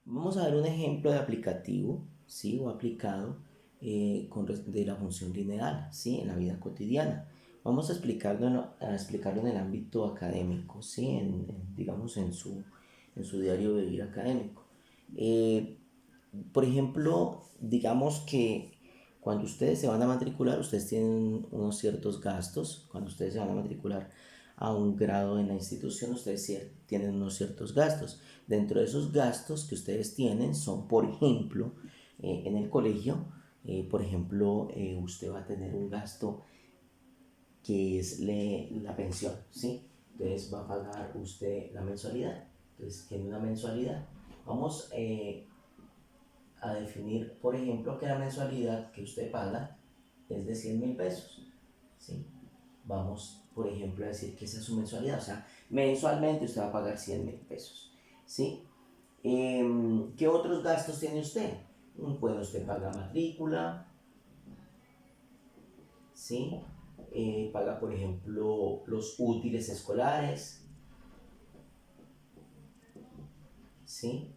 Vamos a ver un ejemplo de aplicativo, ¿sí? O aplicado de la función lineal, ¿sí? En la vida cotidiana. Vamos a explicarlo en el ámbito académico, ¿sí? Digamos, en su diario vivir académico. Eh, por ejemplo, digamos que cuando ustedes se van a matricular, ustedes tienen unos ciertos gastos. Cuando ustedes se van a matricular a un grado en la institución, ustedes tienen unos ciertos gastos. Dentro de esos gastos que ustedes tienen son, por ejemplo, en el colegio, por ejemplo, usted va a tener un gasto que es la pensión, ¿sí? Entonces va a pagar usted la mensualidad. Entonces tiene una mensualidad. Vamos a definir, por ejemplo, que la mensualidad que usted paga es de 100.000 pesos, ¿sí? Vamos, por ejemplo, a decir que esa es su mensualidad, o sea, mensualmente usted va a pagar 100.000 pesos, ¿sí? ¿Qué otros gastos tiene usted? Bueno, usted paga matrícula, ¿sí? Paga, por ejemplo, los útiles escolares, ¿sí?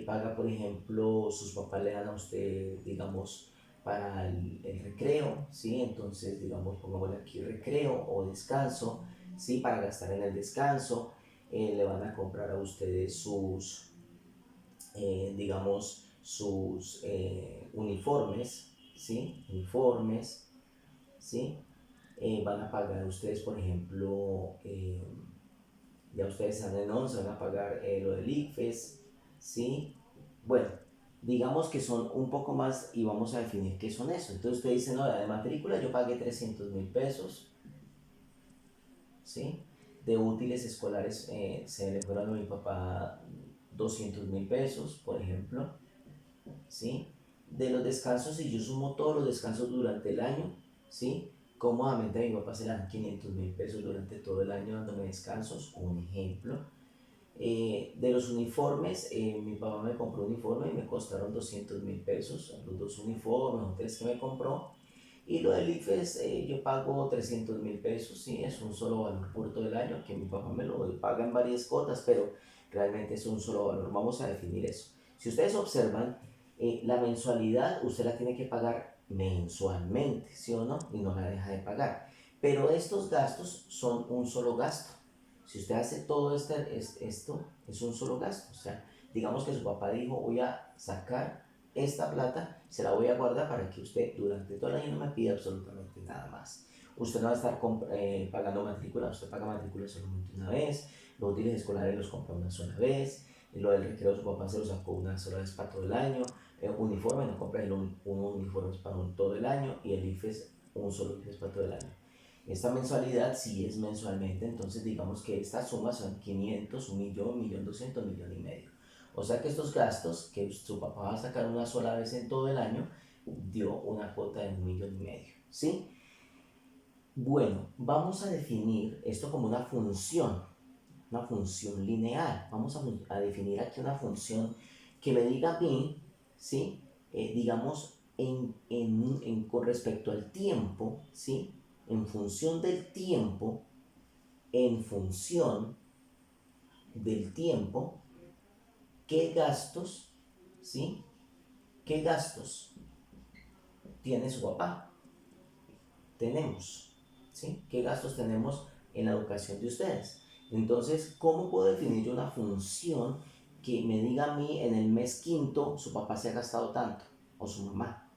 Paga, por ejemplo, sus papás le dan a usted, digamos, para el recreo, ¿sí? Entonces, digamos, pongámosle aquí recreo o descanso, ¿sí? Para gastar en el descanso. Le van a comprar a ustedes digamos, sus uniformes, ¿sí? Uniformes, ¿sí? Van a pagar ustedes, por ejemplo, ya ustedes están en 11, van a pagar lo del ICFES, ¿sí? Bueno, digamos que son un poco más y vamos a definir qué son eso. Entonces usted dice, no, de matrícula yo pagué 300.000 pesos, ¿sí? De útiles escolares se le fueron a mi papá 200.000 pesos, por ejemplo, ¿sí? De los descansos, si yo sumo todos los descansos durante el año, ¿sí? Cómodamente a mi papá se le dan 500.000 pesos durante todo el año dándome descansos, un ejemplo. De los uniformes, mi papá me compró un uniforme y me costaron 200.000 pesos, los dos uniformes o tres que me compró. Y lo del IFES, yo pago 300.000 pesos, sí, es un solo valor por todo el año, que mi papá me lo paga en varias cuotas, pero realmente es un solo valor. Vamos a definir eso. Si ustedes observan, la mensualidad usted la tiene que pagar mensualmente, ¿sí o no? Y no la deja de pagar. Pero estos gastos son un solo gasto. Si usted hace todo esto, es un solo gasto. O sea, digamos que su papá dijo, voy a sacar esta plata, se la voy a guardar para que usted durante todo el año no me pida absolutamente nada más. Usted no va a estar pagando matrícula, usted paga matrícula solamente una vez, los útiles escolares los compra una sola vez, lo del recreo su papá se lo sacó una sola vez para todo el año, uniforme no compra un uniforme para todo el año y el IFES un solo IFES para todo el año. Esta mensualidad sí es mensualmente, entonces digamos que estas sumas son 500, 1.000.000, 1.200.000, 1.500.000. O sea que estos gastos que su papá va a sacar una sola vez en todo el año, dio una cuota de 1.500.000, ¿sí? Bueno, vamos a definir esto como una función lineal. Vamos a definir aquí una función que me diga a mí, ¿sí? Digamos, con respecto al tiempo, ¿sí? En función del tiempo, en función del tiempo, ¿qué gastos, ¿sí? ¿Qué gastos tiene su papá? Tenemos, ¿sí? ¿Qué gastos tenemos en la educación de ustedes? Entonces, ¿cómo puedo definir yo una función que me diga a mí en el mes quinto su papá se ha gastado tanto, o su mamá,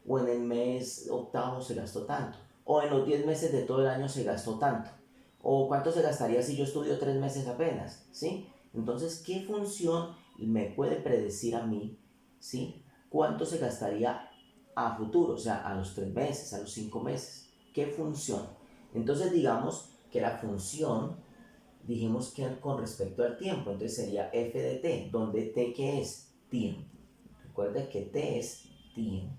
o en el mes octavo se gastó tanto, o en los 10 meses de todo el año se gastó tanto, o cuánto se gastaría si yo estudio 3 meses apenas, ¿sí? Entonces, ¿qué función me puede predecir a mí, ¿sí? ¿Cuánto se gastaría a futuro, o sea, a los 3 meses, a los 5 meses? ¿Qué función? Entonces, digamos que la función, dijimos que con respecto al tiempo, entonces sería f de t, donde t, ¿qué es? Tiempo. Recuerde que t es tiempo,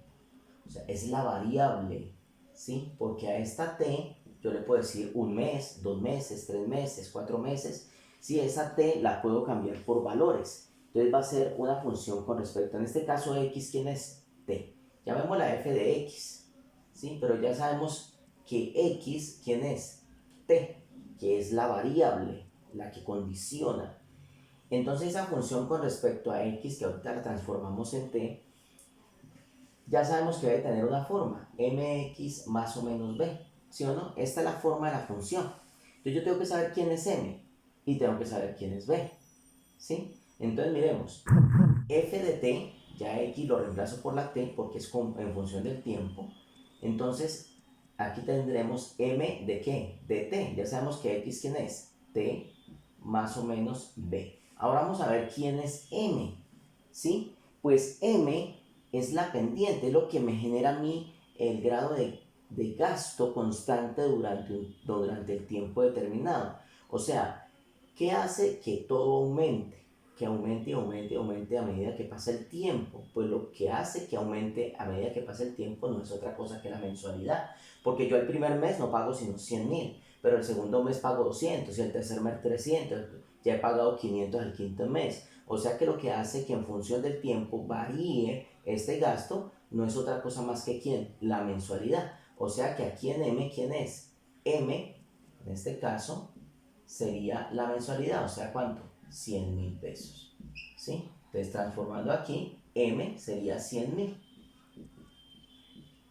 o sea, es la variable, ¿sí? Porque a esta t yo le puedo decir un mes, 2 meses, 3 meses, 4 meses. Si esa t la puedo cambiar por valores, entonces va a ser una función con respecto, en este caso x, ¿quién es? T. Llamémosla f de x, ¿sí? Pero ya sabemos que x, ¿quién es? T, que es la variable, la que condiciona. Entonces esa función con respecto a x, que ahorita la transformamos en t, ya sabemos que debe tener una forma, mx más o menos b, ¿sí o no? Esta es la forma de la función. Entonces yo tengo que saber quién es m y tengo que saber quién es b, ¿sí? Entonces miremos, f de t, ya x lo reemplazo por la t porque es en función del tiempo. Entonces aquí tendremos m de qué, de t, ya sabemos que x quién es, t más o menos b. Ahora vamos a ver quién es m, ¿sí? Pues m es la pendiente, es lo que me genera a mí el grado de gasto constante durante el tiempo determinado. O sea, ¿qué hace que todo aumente? Que aumente, aumente, aumente a medida que pasa el tiempo. Pues lo que hace que aumente a medida que pasa el tiempo no es otra cosa que la mensualidad. Porque yo el primer mes no pago sino 100.000, pero el segundo mes pago 200 y el tercer mes 300. Ya he pagado 500 al quinto mes. O sea que lo que hace que en función del tiempo varíe este gasto no es otra cosa más que ¿quién? La mensualidad. O sea que aquí en M, ¿quién es? M, en este caso, sería la mensualidad. O sea, ¿cuánto? 100.000 pesos. ¿Sí? Entonces, transformando aquí, M sería 100.000.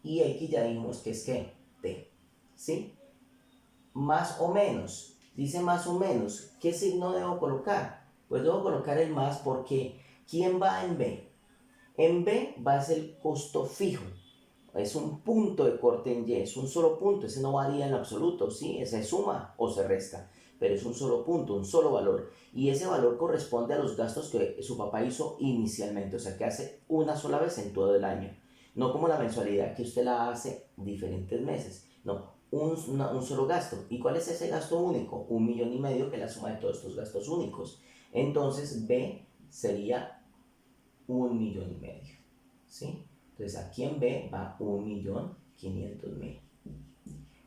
Y X ya dijimos que es ¿qué? T. ¿Sí? Más o menos. Dice más o menos. ¿Qué signo debo colocar? Pues debo colocar el más porque ¿quién va en B? En B va a ser el costo fijo. Es un punto de corte en Y, es un solo punto, ese no varía en absoluto, ¿sí? Se suma o se resta, pero es un solo punto, un solo valor. Y ese valor corresponde a los gastos que su papá hizo inicialmente, o sea, que hace una sola vez en todo el año. No como la mensualidad que usted la hace diferentes meses, no, un solo gasto. ¿Y cuál es ese gasto único? 1,5 millones, que es la suma de todos estos gastos únicos. Entonces, B sería 1,5 millones, ¿sí? Entonces aquí en B va 1.500.000.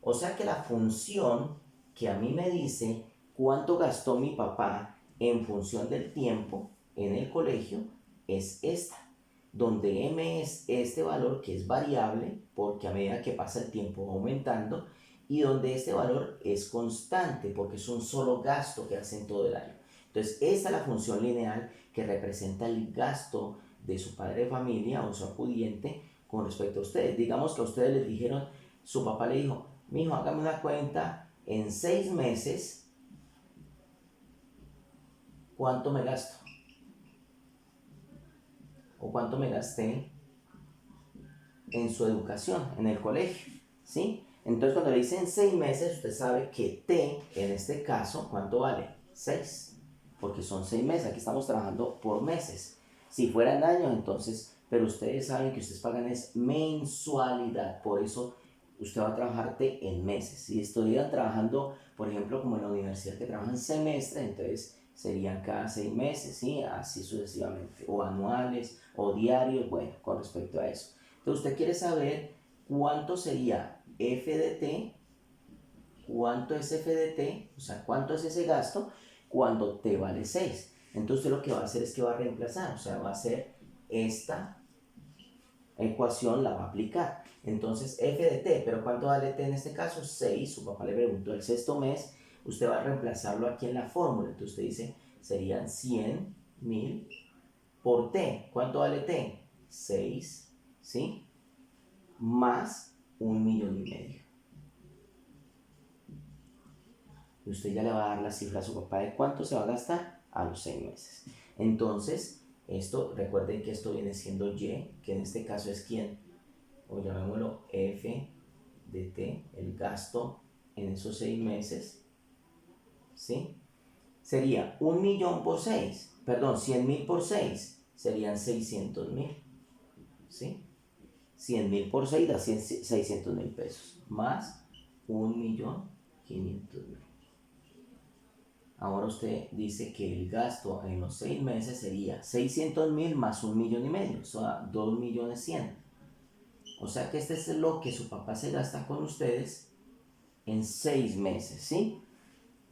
O sea que la función que a mí me dice cuánto gastó mi papá en función del tiempo en el colegio es esta, donde M es este valor que es variable porque a medida que pasa el tiempo va aumentando, y donde este valor es constante porque es un solo gasto que hace en todo el año. Entonces esta es la función lineal que representa el gasto de su padre de familia o su acudiente con respecto a ustedes. Digamos que a ustedes les dijeron, su papá le dijo, mijo, hágame una cuenta en 6 meses, ¿cuánto me gasto? O cuánto me gasté en su educación, en el colegio, ¿sí? Entonces cuando le dicen 6 meses, usted sabe que T, en este caso, ¿cuánto vale? 6, porque son 6 meses, aquí estamos trabajando por meses. Si fueran años, entonces, pero ustedes saben que ustedes pagan es mensualidad, por eso usted va a trabajar T en meses. Si estuvieran trabajando, por ejemplo, como en la universidad que trabajan semestre, entonces serían cada 6 meses, ¿sí? Así sucesivamente, o anuales, o diarios, bueno, con respecto a eso. Entonces usted quiere saber cuánto sería f de t, cuánto es f de t, o sea, cuánto es ese gasto cuando t vale 6. Entonces usted lo que va a hacer es que va a reemplazar, o sea, va a hacer esta ecuación, la va a aplicar. Entonces f de t, pero ¿cuánto vale t en este caso? 6, su papá le preguntó el sexto mes, usted va a reemplazarlo aquí en la fórmula. Entonces usted dice, serían 100.000 por t. ¿Cuánto vale t? 6, ¿sí? Más 1,5 millones. Y usted ya le va a dar la cifra a su papá de cuánto se va a gastar a los 6 meses. Entonces, esto, recuerden que esto viene siendo Y, que en este caso es quién, o llamémoslo F de T, el gasto en esos 6 meses, ¿sí? Sería 1.000.000 por 6, perdón, 100.000 por 6, serían 600.000, ¿sí? 100.000 por 6 da 600.000 pesos, más 1.500.000. Ahora usted dice que el gasto en los 6 meses sería 600.000 más 1,5 millones, o sea, 2.100.000. O sea que este es lo que su papá se gasta con ustedes en 6 meses, ¿sí?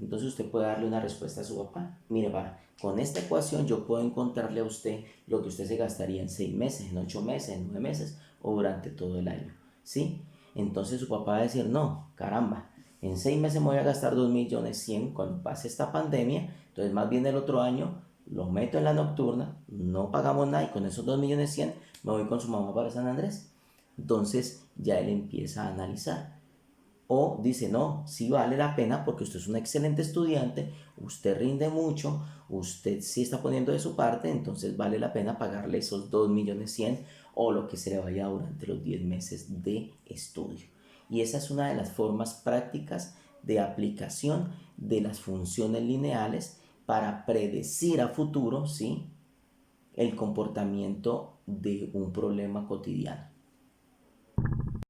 Entonces usted puede darle una respuesta a su papá. Mire, va, con esta ecuación yo puedo encontrarle a usted lo que usted se gastaría en 6 meses, en 8 meses, en 9 meses o durante todo el año, ¿sí? Entonces su papá va a decir, no, caramba, en 6 meses me voy a gastar 2.100.000 cuando pase esta pandemia, entonces más bien el otro año lo meto en la nocturna, no pagamos nada y con esos 2.100.000 me voy con su mamá para San Andrés. Entonces ya él empieza a analizar. O dice, no, sí vale la pena porque usted es un excelente estudiante, usted rinde mucho, usted sí está poniendo de su parte, entonces vale la pena pagarle esos 2.100.000 o lo que se le vaya durante los 10 meses de estudio. Y esa es una de las formas prácticas de aplicación de las funciones lineales para predecir a futuro, ¿sí?, el comportamiento de un problema cotidiano.